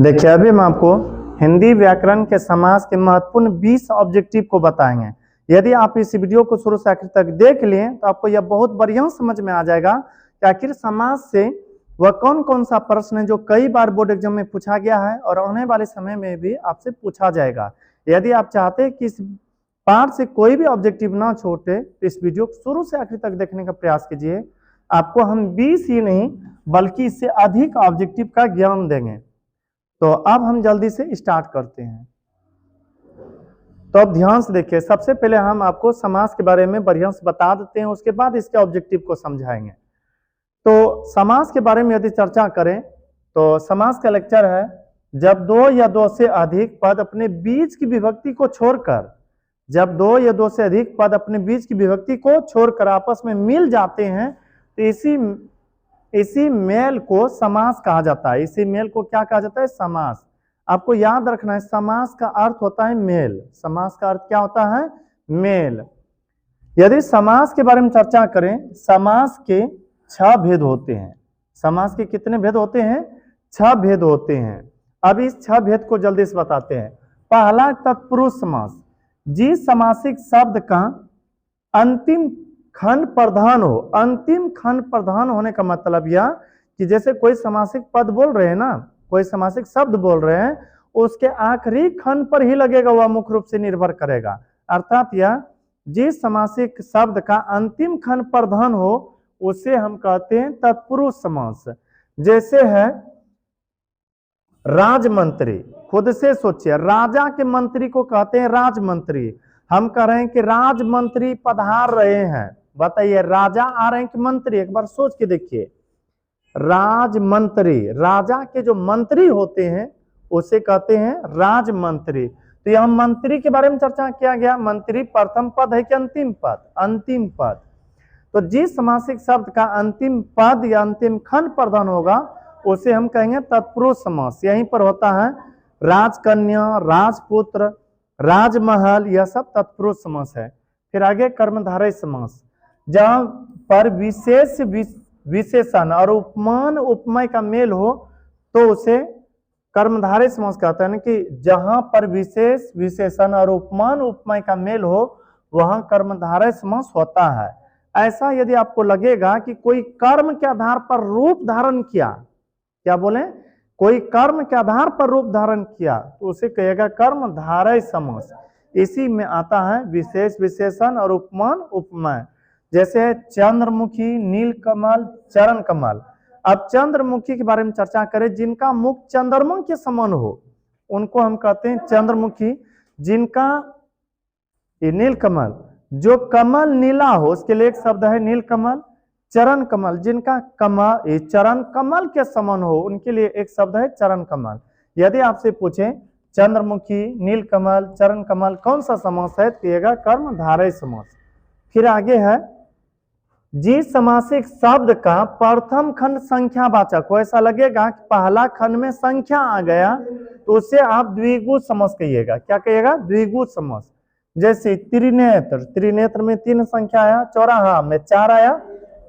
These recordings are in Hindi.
देखिए अभी हम आपको हिंदी व्याकरण के समास के महत्वपूर्ण 20 ऑब्जेक्टिव को बताएंगे। यदि आप इस वीडियो को शुरू से आखिर तक देख लें तो आपको यह बहुत बढ़िया समझ में आ जाएगा कि आखिर समास से वह कौन कौन सा प्रश्न है जो कई बार बोर्ड एग्जाम में पूछा गया है और आने वाले समय में भी आपसे पूछा जाएगा। यदि आप चाहते हैं कि इस पार्ट से कोई भी ऑब्जेक्टिव ना छूटे तो इस वीडियो को शुरू से आखिर तक देखने का प्रयास कीजिए। आपको हम 20 ही नहीं बल्कि इससे अधिक ऑब्जेक्टिव का ज्ञान देंगे। तो अब हम जल्दी से स्टार्ट करते हैं। तो अब ध्यान से देखिए, सबसे पहले हम आपको समास के बारे में बढ़िया से बता देते हैं, उसके बाद इसके ऑब्जेक्टिव को समझाएंगे। तो समास के बारे में यदि चर्चा करें तो समास का लेक्चर है जब दो या दो से अधिक पद अपने बीच की विभक्ति को छोड़कर आपस में मिल जाते हैं तो इसी मेल को समास कहा जाता है। इसी मेल को क्या कहा जाता है? समास। आपको याद रखना है समास का अर्थ होता है मेल। समास का अर्थ क्या होता है? मेल। यदि समास के बारे में चर्चा करें, समास के 6 भेद होते हैं। समास के कितने भेद होते हैं? 6 भेद होते हैं। अब इस 6 भेद को जल्दी से बताते हैं। पहला तत्पुरुष समास, जिस समासिक शब्द का अंतिम खंड प्रधान हो। अंतिम खंड प्रधान होने का मतलब यह कि जैसे कोई समासिक पद बोल रहे हैं ना, कोई समासिक शब्द बोल रहे हैं, उसके आखिरी खंड पर ही लगेगा, वह मुख्य रूप से निर्भर करेगा। अर्थात यह जिस समासिक शब्द का अंतिम खंड प्रधान हो उसे हम कहते हैं तत्पुरुष समास। जैसे है राजमंत्री। खुद से सोचिए, राजा के मंत्री को कहते हैं राजमंत्री। हम कह रहे हैं कि राजमंत्री पधार रहे हैं। बताइए, राजा आ रहे हैं कि मंत्री? एक बार सोच के देखिए। राजमंत्री, राजा के जो मंत्री होते हैं उसे कहते हैं राजमंत्री। तो यह मंत्री के बारे में चर्चा किया गया। मंत्री प्रथम पद है कि अंतिम पद? अंतिम पद। तो जिस समासिक शब्द का अंतिम पद या अंतिम खंड प्रधान होगा उसे हम कहेंगे तत्पुरुष समास। यहीं पर होता है राजकन्या, राजपुत्र, राजमहल, यह सब तत्पुरुष समास है। फिर आगे कर्मधारय समास, जहां पर विशेष विशेषण और उपमान उपमय का मेल हो तो उसे कर्मधारय समास कहते हैं। कि जहां पर विशेष विशेषण और उपमान उपमय का मेल हो वहां कर्मधारय समास होता है। ऐसा यदि आपको लगेगा कि कोई कर्म के आधार पर रूप धारण किया, क्या बोले? कोई कर्म के आधार पर रूप धारण किया तो उसे कहेगा कर्मधारय समास। इसी में आता है विशेष विशेषण और उपमान उपमय। जैसे चंद्रमुखी, नीलकमल, चरण कमल। अब चंद्रमुखी के बारे में चर्चा करें, जिनका मुख चंद्रमा के समान हो उनको हम कहते हैं चंद्रमुखी। जिनका नीलकमल, जो कमल नीला हो उसके लिए एक शब्द है नीलकमल। चरण कमल, जिनका चरण कमल के समान हो उनके लिए एक शब्द है चरण कमल। यदि आपसे पूछे चंद्रमुखी, नीलकमल, चरण कमल कौन सा समास है तो कहिएगा कर्मधारय समास। फिर आगे है जिस समासिक शब्द का प्रथम खंड संख्यावाचक हो। ऐसा लगेगा कि पहला खंड में संख्या आ गया तो उसे आप द्विगुण समास कहिएगा। क्या कहिएगा? द्विगुण समास। जैसे त्रिनेत्र, त्रिनेत्र में 3 संख्या आया, चौराहा में 4 आया,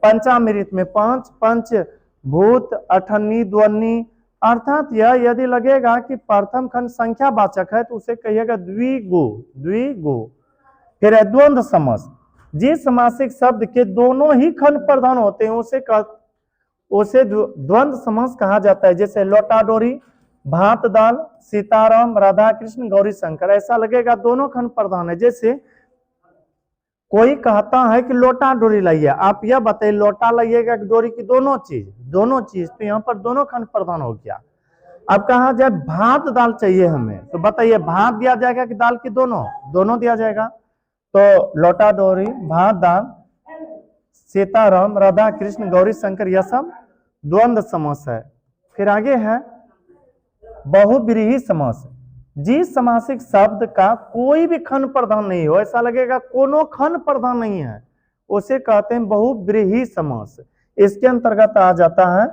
पंचामृत में 5, पंचभूत, अठन्नी, द्वन्नी। अर्थात यह यदि लगेगा कि प्रथम खंड संख्यावाचक है तो उसे कहिएगा द्विगु। फिर है द्वंद्व समास, जिस समासिक शब्द के दोनों ही खंड प्रधान होते हैं उसे द्वंद्व समास कहा जाता है। जैसे लोटा डोरी, भात दाल, सीताराम, राधा कृष्ण, गौरी शंकर। ऐसा लगेगा दोनों खंड प्रधान है। जैसे कोई कहता है कि लोटा डोरी लाइए, आप यह बताइए लोटा लाइएगा कि डोरी की? दोनों चीज। तो यहाँ पर दोनों खंड प्रधान हो गया। अब कहा जाए भात दाल चाहिए हमें तो बताइए भात दिया जाएगा कि दाल की? दोनों दिया जाएगा। तो लोटा डोरी, भात दाल, सीताराम, राधा कृष्ण, गौरी शंकर, यह सब द्वंद्व समास है। फिर आगे है बहुव्रीहि समास, जिस समासिक शब्द का कोई भी खंड प्रधान नहीं हो। ऐसा लगेगा कोनो खंड प्रधान नहीं है उसे कहते हैं बहुव्रीहि समास। इसके अंतर्गत आ जाता है,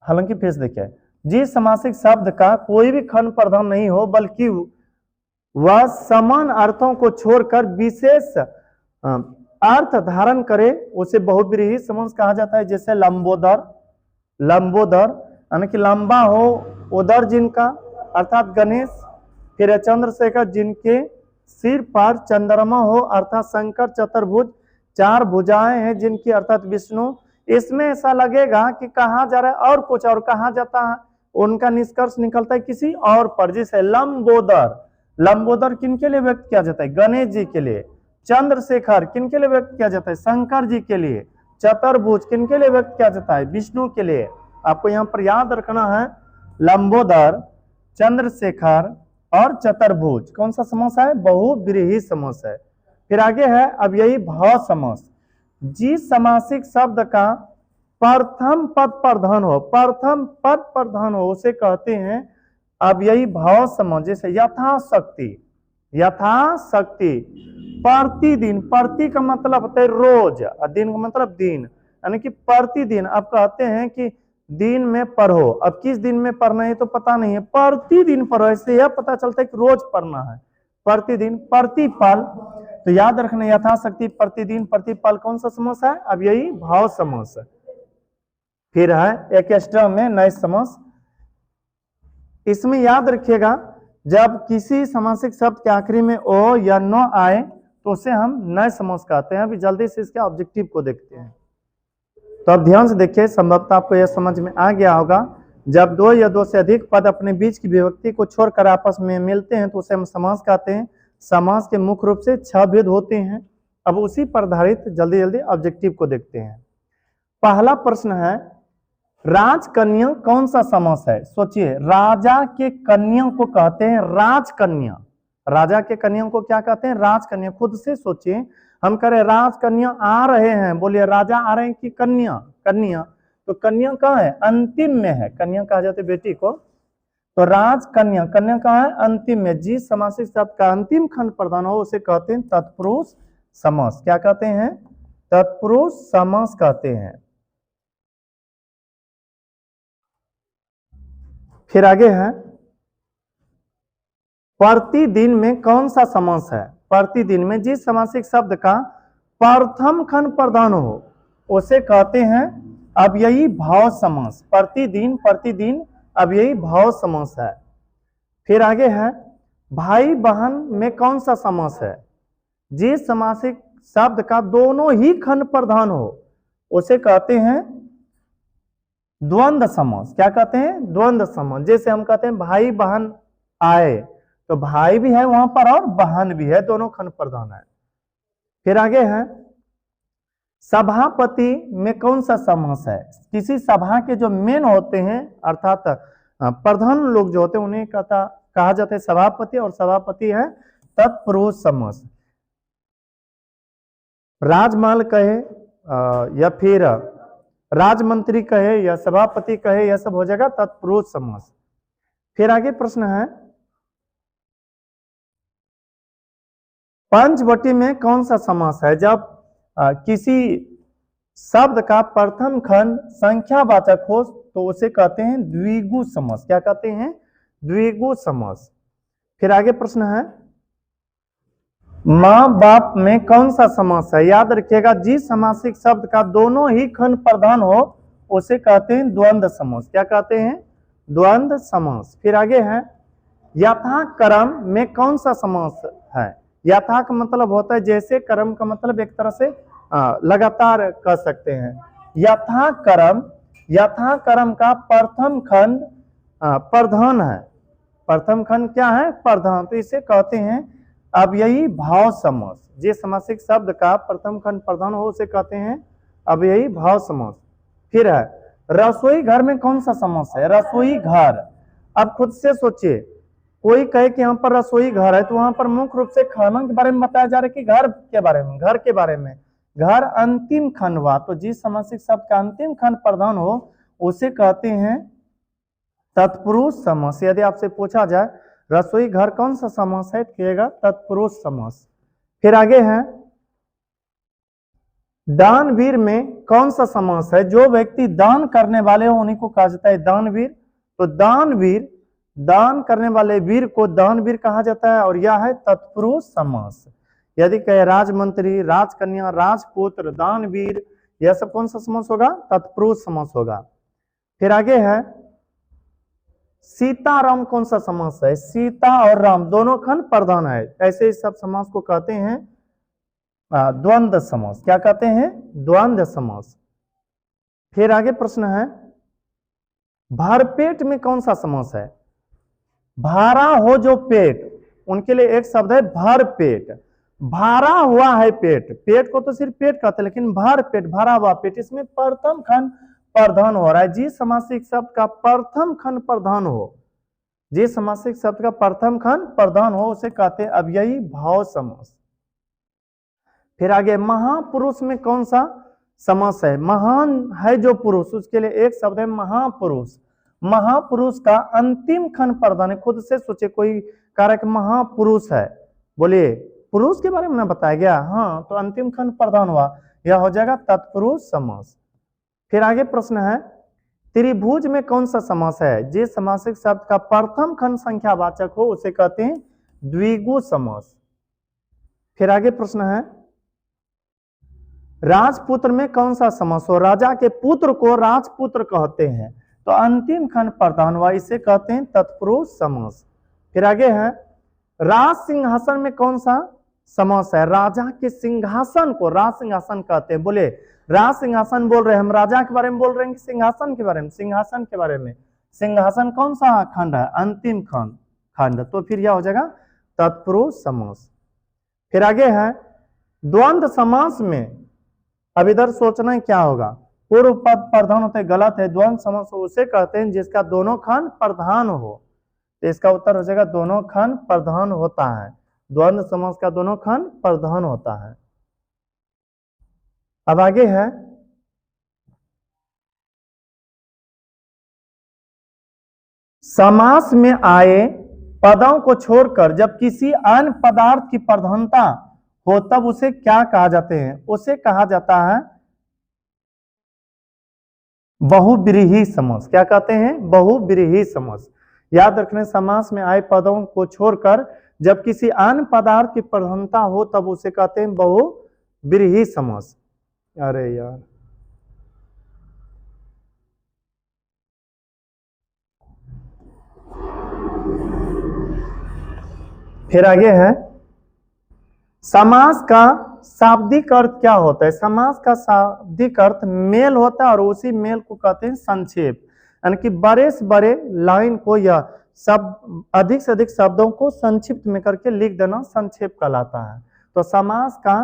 हालांकि फिर देखिए, जिस समासिक शब्द का कोई भी खंड प्रधान नहीं हो बल्कि वह समान अर्थों को छोड़कर विशेष अर्थ धारण करे उसे बहुव्रीहि समास कहा जाता है। जैसे लंबोदर, यानी कि लंबा हो उदर जिनका अर्थात गणेश, फिर है चंद्रशेखर जिनके सिर पर चंद्रमा हो अर्थात शंकर, चतुर्भुज चार भुजाएं हैं जिनकी अर्थात विष्णु। इसमें ऐसा लगेगा कि कहा जा रहा है और कुछ और कहा जाता है, उनका निष्कर्ष निकलता है किसी और पर। जैसे लंबोदर, लंबोदर किनके लिए व्यक्त किया जाता है? गणेश जी के लिए। चंद्रशेखर किनके लिए व्यक्त किया जाता है? शंकर जी के लिए। चतुर्भुज किनके लिए व्यक्त किया जाता है? विष्णु के लिए। आपको यहाँ पर याद रखना है लंबोदर, चंद्रशेखर और चतुर्भुज कौन सा समास है? बहुव्रीहि समास है। फिर आगे है अब यही भाव समास। जिस समासिक शब्द का प्रथम पद प्रधान हो, प्रथम पद प्रधान हो उसे कहते हैं अब यही भाव समास। जैसे यथाशक्ति, यथाशक्ति, प्रतिदिन, प्रति का मतलब होता है रोज और दिन का मतलब दिन, यानी कि प्रतिदिन आप कहते हैं कि दिन में पढ़ो। अब किस दिन में पढ़ना है तो पता नहीं है, प्रतिदिन पढ़ो, इससे यह पता चलता है कि रोज पढ़ना है। प्रतिदिन, प्रतिपल, तो याद रखना यथाशक्ति, प्रतिदिन, प्रतिपल कौन सा समास है? अब यही भाव समास है। फिर है एक एक्स्ट्रा में नए समास। इसमें याद रखिएगा जब किसी समासिक शब्द के आखिरी में ओ या न आए तो उसे हम नए समास कहते हैं। अभी जल्दी से इसके ऑब्जेक्टिव को देखते हैं। तो अब ध्यान से देखिए, संभवतः आपको यह समझ में आ गया होगा। जब दो या दो से अधिक पद अपने बीच की विभक्ति को छोड़कर आपस में मिलते हैं तो उसे हम समास कहते हैं। समास के मुख्य रूप से 6 भेद होते हैं। अब उसी पर आधारित जल्दी जल्दी ऑब्जेक्टिव को देखते हैं। पहला प्रश्न है, राजकन्या कौन सा समास है? सोचिए, राजा के कन्या को कहते हैं राजकन्या। राजा के कन्या को क्या कहते हैं? राजकन्या। खुद से सोचिए, हम कह रहे राजकन्या आ रहे हैं, बोलिए राजा आ रहे हैं कि कन्या? कन्या। तो कन्या कहाँ है? अंतिम में है। कन्या कहा जाते बेटी को। तो राजकन्या, कन्या कहाँ है? अंतिम में। जिस समासिक शब्द का अंतिम खंड प्रधान हो उसे कहते हैं तत्पुरुष समास। क्या कहते हैं? तत्पुरुष समास कहते हैं। फिर आगे है, प्रतिदिन में कौन सा समास है? प्रतिदिन में जिस समासिक शब्द का प्रथम खंड प्रधान हो उसे कहते हैं अब यही भाव समास। प्रतिदिन, प्रतिदिन अब यही भाव समास है। फिर आगे है, भाई बहन में कौन सा समास है? जिस समासिक शब्द का दोनों ही खंड प्रधान हो उसे कहते हैं द्वंद्व समास। क्या कहते हैं? द्वंद्व समास। जैसे हम कहते हैं भाई बहन आए, तो भाई भी है वहां पर और बहन भी है, दोनों खंड प्रधान है। फिर आगे है, सभापति में कौन सा समास है? किसी सभा के जो मेन होते हैं अर्थात प्रधान लोग जो होते हैं उन्हें कहा जाता है सभापति, और सभापति है तत्पुरुष समास। राजमाल कहे या फिर राजमंत्री कहे या सभापति कहे, यह सब हो जाएगा तत्पुरुष समास। फिर आगे प्रश्न है, पंचवटी में कौन सा समास है? जब किसी शब्द का प्रथम खंड संख्यावाचक हो तो उसे कहते हैं द्विगु समास। क्या कहते हैं? द्विगु समास। फिर आगे प्रश्न है, माँ बाप में कौन सा समास है? याद रखिएगा जिस समासिक शब्द का दोनों ही खंड प्रधान हो उसे कहते हैं द्वंद्व समास। क्या कहते हैं? द्वंद्व समास। फिर आगे है, यथाक्रम में कौन सा समास है? यथा का मतलब होता है जैसे, कर्म का मतलब एक तरह से लगातार कह सकते हैं। यथाक्रम, यथाक्रम का प्रथम खंड प्रधान है। प्रथम खंड क्या है? प्रधान। तो इसे कहते हैं अब यही भाव समास। जिस समासिक शब्द का प्रथम खंड प्रधान हो उसे कहते हैं अब यही भाव समास। फिर है, रसोई घर में कौन सा समास है? रसोई घर। अब खुद से सोचिए, कोई कहे कि यहाँ पर रसोई घर है तो वहां पर मुख्य रूप से खाना के बारे में बताया जा रहा है कि घर के बारे में? घर के बारे में। घर अंतिम खंड हुआ, तो जिस समासिक शब्द का अंतिम खंड प्रधान हो उसे कहते हैं तत्पुरुष समास। यदि आपसे पूछा जाए रसोई घर कौन सा समास है, कहिएगा तत्पुरुष समास। फिर आगे है, दानवीर में कौन सा समास है? जो व्यक्ति दान करने वाले हो उन्हीं को कहा जाता है दानवीर। तो दानवीर, दान करने वाले वीर को दानवीर कहा जाता है और यह है तत्पुरुष समास। यदि कहे राजमंत्री, राजकन्या, राजपुत्र, दानवीर, यह सब कौन सा समास होगा? तत्पुरुष समास होगा। फिर आगे है, सीताराम कौन सा समास है? सीता और राम दोनों खंड प्रधान है, ऐसे ही सब समास को कहते हैं द्वंद्व समास। क्या कहते हैं? द्वंद्व समास। फिर आगे प्रश्न है, भरपेट में कौन सा समास है? भरा हो जो पेट, उनके लिए एक शब्द है भरपेट। भरा हुआ है पेट, पेट को तो सिर्फ पेट कहते हैं, लेकिन भर पेट, भरा हुआ पेट, इसमें प्रथम खंड प्रधान हो रहा है। जिस समासिक शब्द का प्रथम खंड प्रधान हो, जिस समासिक शब्द का प्रथम खंड प्रधान हो, उसे कहते हैं अव्ययी भाव समास। फिर आगे, महापुरुष में कौन सा समास है? महान है जो पुरुष, उसके लिए एक शब्द है महापुरुष। महापुरुष का अंतिम खंड प्रधान है। खुद से सोचे, कोई कारक महापुरुष है, बोलिए पुरुष के बारे में ना बताया गया, हाँ, तो अंतिम खंड प्रधान हुआ, यह हो जाएगा तत्पुरुष समास। फिर आगे प्रश्न है, त्रिभुज में कौन सा समास है? जिस समासिक शब्द का प्रथम खंड संख्यावाचक हो, उसे कहते हैं द्विगु समास। फिर आगे प्रश्न है, राजपुत्र में कौन सा समास हो? राजा के पुत्र को राजपुत्र कहते हैं, तो अंतिम खंड प्रधान हुआ, इसे कहते हैं तत्पुरुष समास। फिर आगे है, राज सिंहासन में कौन सा समास है? राजा के सिंहासन को राज सिंहासन कहते हैं। बोले राज सिंहासन बोल रहे हैं, हम राजा के बारे में बोल रहे हैं कि सिंहासन के बारे में? सिंहासन के बारे में। सिंहासन कौन सा खंड है? अंतिम खंड, तो फिर यह हो जाएगा तत्पुरुष समास। फिर आगे है, द्वंद्व समास में, अब इधर सोचना है क्या होगा, पूर्व पद प्रधान होते गलत है, द्वंद्व समास उसे कहते हैं जिसका दोनों खंड प्रधान हो, तो इसका उत्तर हो जाएगा दोनों खंड प्रधान होता है। द्वंद्व समास का दोनों खंड प्रधान होता है। अब आगे है, समास में आए पदों को छोड़कर जब किसी अन्य पदार्थ की प्रधानता हो, तब उसे क्या कहा जाते हैं? उसे कहा जाता है बहुव्रीहि समास। क्या कहते हैं? बहुव्रीहि समास। याद रखने, समास में आए पदों को छोड़कर जब किसी अन्य पदार्थ की प्रधानता हो, तब उसे कहते हैं बहुव्रीहि समास। अरे यार, फिर आगे है, समास का शाब्दिक अर्थ क्या होता है? समास का शाब्दिक अर्थ मेल होता है, और उसी मेल को कहते हैं संक्षेप, यानी कि बड़े से बड़े लाइन को या सब अधिक से अधिक शब्दों को संक्षिप्त में करके लिख देना संक्षेप कहलाता है। तो समास का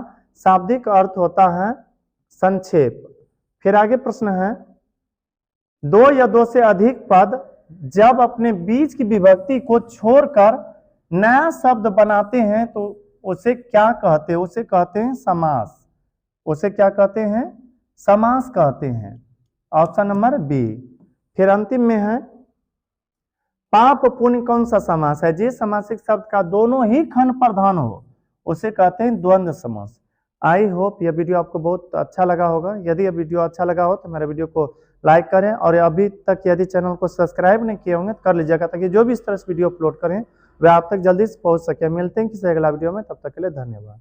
शाब्दिक अर्थ होता है संक्षेप। फिर आगे प्रश्न है, दो या दो से अधिक पद जब अपने बीच की विभक्ति को छोड़कर नया शब्द बनाते हैं, तो उसे क्या कहते हैं? उसे कहते हैं समास। उसे क्या कहते हैं? समास कहते हैं। Option number b. फिर अंतिम में है, पाप पुण्य कौन सा समास है? जिस समासिक शब्द का दोनों ही खंड प्रधान हो, उसे कहते हैं द्वंद्व समास। आई होप यह वीडियो आपको बहुत अच्छा लगा होगा। यदि यह वीडियो अच्छा लगा हो तो मेरे वीडियो को लाइक करें, और अभी तक यदि चैनल को सब्सक्राइब नहीं किए होंगे तो कर लीजिएगा, ताकि जो भी इस तरह से वीडियो अपलोड करें वह आप तक जल्दी से पहुंच सके। मिलते हैं किसी अगला वीडियो में, तब तक के लिए धन्यवाद।